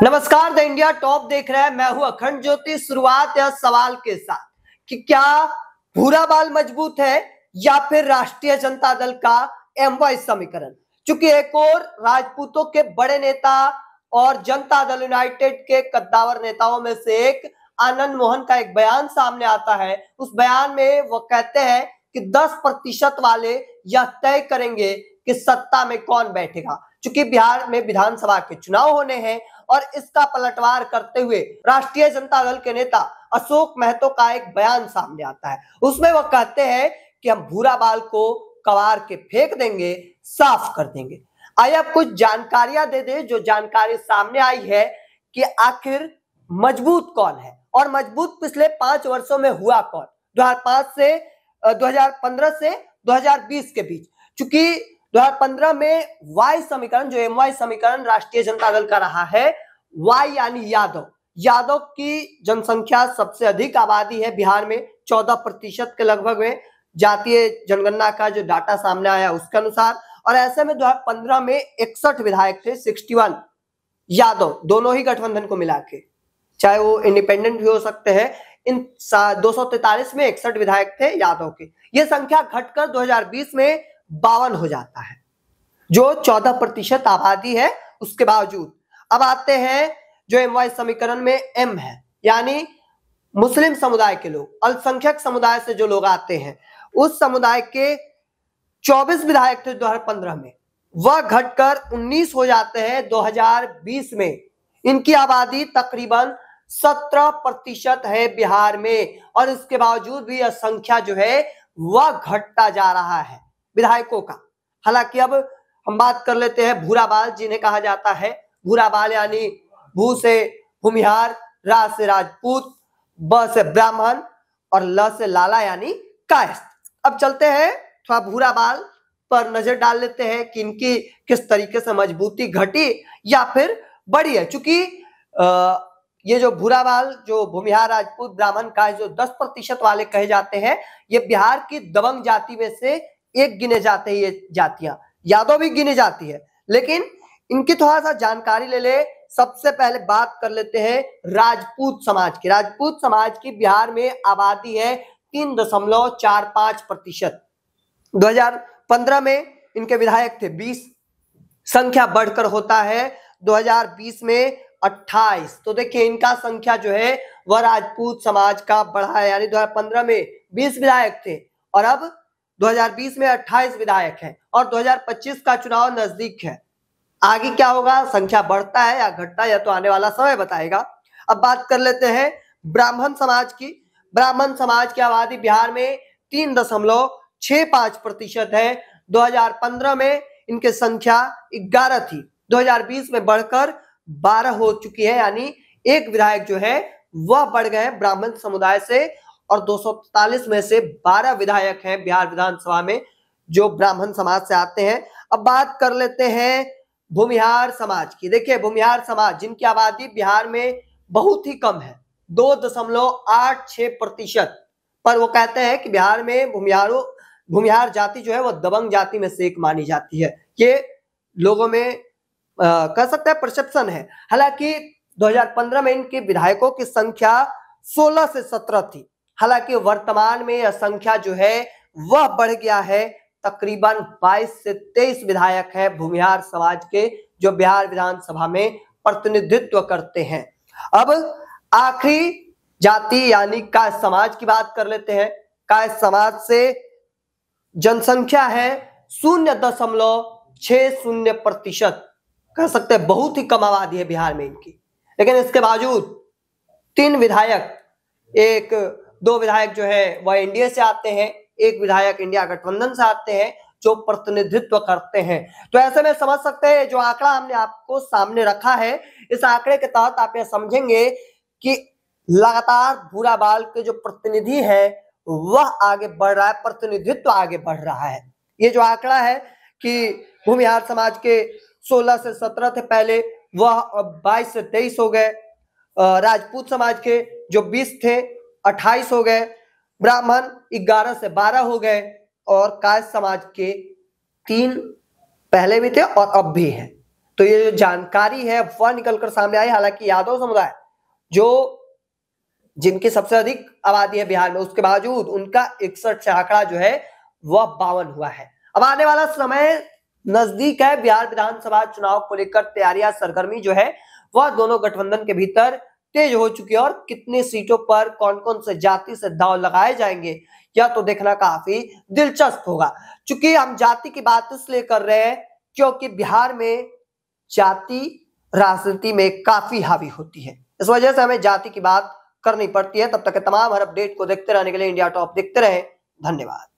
नमस्कार, the India top देख रहे हैं। मैं हूं अखंड ज्योति। शुरुआत है सवाल के साथ कि क्या भूरा बाल मजबूत है या फिर राष्ट्रीय जनता दल का एमवाई समीकरण। चूंकि एक और राजपूतों के बड़े नेता और जनता दल यूनाइटेड के कद्दावर नेताओं में से एक आनंद मोहन का एक बयान सामने आता है। उस बयान में वो कहते हैं कि 10% वाले यह तय करेंगे कि सत्ता में कौन बैठेगा। चूंकि बिहार में विधानसभा के चुनाव होने हैं और इसका पलटवार करते हुए राष्ट्रीय जनता दल के नेता अशोक महतो का एक बयान सामने आता है। उसमें वो कहते हैं कि हम भूरा बाल को कबार के फेंक देंगे, साफ कर देंगे। आइए अब कुछ जानकारियां दे दे। जो जानकारी सामने आई है कि आखिर मजबूत कौन है और मजबूत पिछले 5 वर्षों में हुआ कौन, 2015 से 2020 के बीच। चूंकि 2015 में वाई समीकरण, जो एमवाई समीकरण राष्ट्रीय जनता दल का रहा है, वाई यानी यादव की जनसंख्या सबसे अधिक आबादी है बिहार में, 14% के लगभग में जातीय जनगणना का जो डाटा सामने आया उसके अनुसार। और ऐसे में 2015 में 61 विधायक थे, 61 यादव, दोनों ही गठबंधन को मिला के, चाहे वो इंडिपेंडेंट भी हो सकते हैं। इन 243 में 61 विधायक थे यादव के। ये संख्या घटकर 2020 में 52 हो जाता है, जो 14% आबादी है उसके बावजूद। अब आते हैं जो एमवाई समीकरण में एम है, यानी मुस्लिम समुदाय के लोग, अल्पसंख्यक समुदाय से जो लोग आते हैं, उस समुदाय के 24 विधायक थे 2015 में, वह घटकर 19 हो जाते हैं 2020 में। इनकी आबादी तकरीबन 17% है बिहार में, और इसके बावजूद भी यह संख्या जो है वह घटता जा रहा है विधायकों का। हालांकि अब हम बात कर लेते हैं भूरा बाल, जिन्हें कहा जाता है भूरा बाल, यानी भू से भूमिहार, रा से राजपूत, ब से ब्राह्मण और ल से लाला यानी कायस्थ। अब चलते हैं थोड़ा भूरा बाल पर नजर डाल लेते हैं कि इनकी किस तरीके से मजबूती घटी या फिर बढ़ी है। चूंकि ये जो भूरा बाल, जो भूमिहार, राजपूत, ब्राह्मण का जो 10% वाले कहे जाते हैं, ये बिहार की दबंग जाति में से एक गिने जाते हैं। ये जातियां यादव भी गिनी जाती है, लेकिन इनकी थोड़ा सा जानकारी ले ले। सबसे पहले बात कर लेते हैं राजपूत समाज की। राजपूत समाज की बिहार में आबादी है 3.45%। 2015 में इनके विधायक थे 20, संख्या बढ़कर होता है 2020 में 28। तो देखिए इनका संख्या जो है वह राजपूत समाज का बढ़ा है, यानी 2015 में 20 विधायक थे और अब 2020 में 28 विधायक हैं, और 2025 का चुनाव नजदीक है। आगे क्या होगा, संख्या बढ़ता है या घटता है, या तो आने वाला समय बताएगा। अब बात कर लेते हैं ब्राह्मण समाज की। ब्राह्मण समाज की आबादी बिहार में 3.65% है। 2015 में इनकी संख्या 11 थी, 2020 में बढ़कर 12 हो चुकी है, यानी एक विधायक जो है वह बढ़ गए ब्राह्मण समुदाय से, और 243 में से 12 विधायक हैं बिहार विधानसभा में जो ब्राह्मण समाज से आते हैं। अब बात कर लेते हैं भूमिहार समाज की। देखिए भूमिहार समाज, जिनकी आबादी बिहार में बहुत ही कम है, 2.86%, पर वो कहते हैं कि बिहार में भूमिहार जाति जो है वो दबंग जाति में से एक मानी जाती है। ये लोगों में कह सकते हैं परसेप्शन है। हालांकि 2015 में इनके विधायकों की संख्या 16 से 17 थी। हालांकि वर्तमान में यह संख्या जो है वह बढ़ गया है, तकरीबन 22 से 23 विधायक हैं भूमिहार समाज के, जो बिहार विधानसभा में प्रतिनिधित्व करते हैं। अब आखिरी जाति यानी कायस्थ समाज की बात कर लेते हैं। कायस्थ समाज से जनसंख्या है 0.60%, कह सकते हैं बहुत ही कम आबादी है बिहार में इनकी। लेकिन इसके बावजूद 3 विधायक, 2 विधायक जो है वह एनडीए से आते हैं, एक विधायक इंडिया गठबंधन से आते हैं जो प्रतिनिधित्व करते हैं। तो ऐसे में समझ सकते हैं जो आंकड़ा हमने आपको सामने रखा है, इस आंकड़े के तहत आप यह समझेंगे कि लगातार भूरा बाल के जो प्रतिनिधि है वह आगे बढ़ रहा है, प्रतिनिधित्व आगे बढ़ रहा है। ये जो आंकड़ा है कि भूमिहार समाज के 16 से 17 थे पहले, वह अब 22 से 23 हो गए। राजपूत समाज के जो 20 थे 28 हो गए, ब्राह्मण 11 से 12 हो गए, और कायस्थ समाज के 3 पहले भी थे और अब भी हैं। तो ये जो जानकारी है वह निकलकर सामने आई। हालांकि यादव समुदाय जो जिनकी सबसे अधिक आबादी है बिहार में, उसके बावजूद उनका 61 से आंकड़ा जो है वह 52 हुआ है। अब आने वाला समय नजदीक है, बिहार विधानसभा चुनाव को लेकर तैयारियां, सरगर्मी जो है वह दोनों गठबंधन के भीतर तेज हो चुकी है और कितने सीटों पर कौन कौन से जाति से दांव लगाए जाएंगे यह तो देखना काफी दिलचस्प होगा। चूंकि हम जाति की बात इसलिए कर रहे हैं क्योंकि बिहार में जाति राजनीति में काफी हावी होती है, इस वजह से हमें जाति की बात करनी पड़ती है। तब तक तमाम हर अपडेट को देखते रहने के लिए इंडिया टॉप देखते रहें। धन्यवाद।